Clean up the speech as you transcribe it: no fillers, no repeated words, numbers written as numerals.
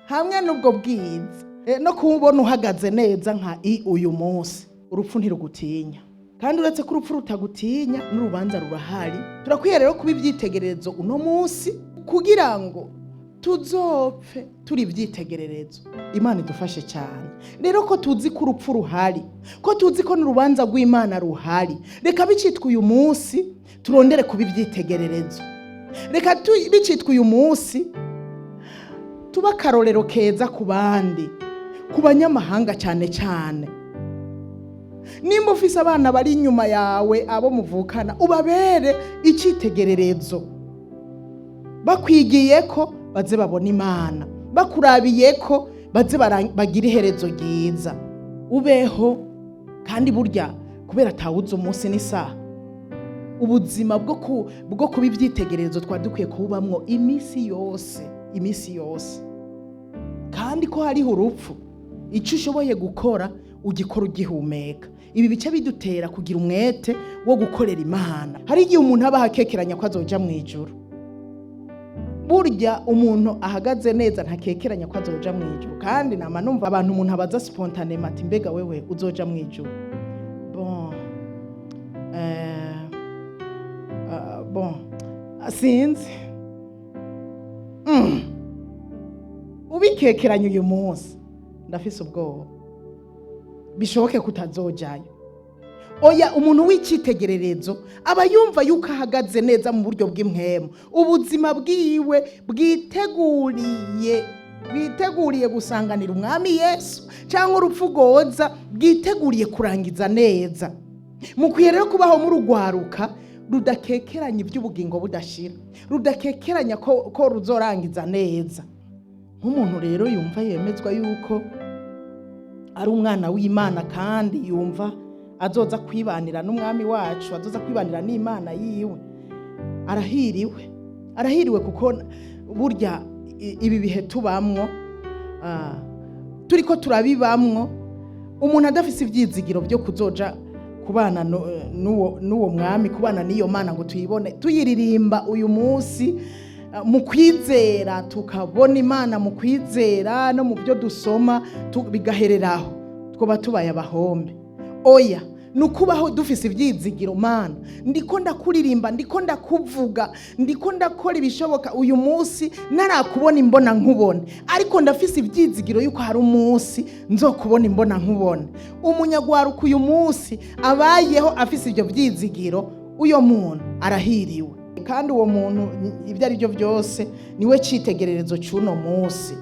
hamwe n'ubwo bwiza no kubona uhagaze neza nka uyu munsi. Urupfu ntirugutinya, kandi uretse ko urupfu rutagutinya n'urubanza rurahari. Turakwiye rero kuba ibyitegererezo uno munsi kugira ngo tuzopfe turi ibyitegererezo. Imana idufashe cyane rero ko tuzi ko urupfu ruhari, ko tuzi ko n'urubanza rw'Imana ruhari. Reka bicitwa uyu munsi turondere kuba ibyitegererezo. Reka bicitwa uyu munsi tuba akarorero keza ku bandi, ku banyamahanga cyane cyane. Nimba ufise abana bari inyuma yawe, abo muvukana, ubabere icyitegererezo. Bakwigiye ko baze babona Imana, bakurabiye ko baze bagira iherezo ryiza. Ubeho kandi burya kubera tawuze umunsi n'isaha. Ubuzima bwo kuba ibyitegererezo twadukwiye kubamwo iminsi yose. Kandi ko hariho urupfu, icyo ushoboye gukora ugikora ugihumeka. Ibi bice bidutera kugira umwete wo gukorera Imana. Hari igihe umuntu aba akekeranya ko azoja mu ijuru. Burya umuntu ahagaze neza ntakekeranya ko azoja mu ijuru. Kandi nama numva abantu umuntu abaza spontanément ati mbega wewe uzoja mu ijuru. Sinzi. Ubikekeranya uyu munsi ndafise ubwoba bishoboke kutazojayo. Oya, umuntu w'icyitegererezo aba yumva yuko ahagaze neza mu buryo bw'impwemu. Ubuzima bwiwe bwiteguriye gusanganira umwami Yesu, cyangwa urupfu goza bwiteguriye kurangiza neza. Mukwiye rero kubaho muri urwaruka rudakekeranya iby'ubugingo budashira, rudakekeranya ko ruzorangiza neza. Nk'umuntu rero yumva yemezwa yuko ari umwana w'Imana, kandi yumva azoza kwibanira n'umwami wacu, azoza kwibanira n'Imana yiwe, arahiriwe kuko burya ibi bihe tubamwo turiko turabibamwo. Umuntu adafise ibyizigiro byo kuzoja kubana n'uwo mwami, kubana n'iyo Mana ngo tuyibone tuyiririmba uyu munsi mu kwizera, tukabona Imana mu kwizera no mu byo dusoma bigahereraho, twoba tubaye abahombe. Oya, nukubaho dufise ibyizigiro. Mana, ndiko ndakuririmba, ndiko ndakuvuga, ndiko ndakora ibishoboka uyu munsi narakubona imbona nkubone, ariko ndafise ibyizigiro yuko hari umunsi nzokubona imbona nkubone. Umunyagwaruka uyu munsi abayeho afise ibyo byizigiro, uyo muntu arahiriwe. Kandi uwo muntu ibyo ari byo byose niwe cyitegererezo cy'uno munsi.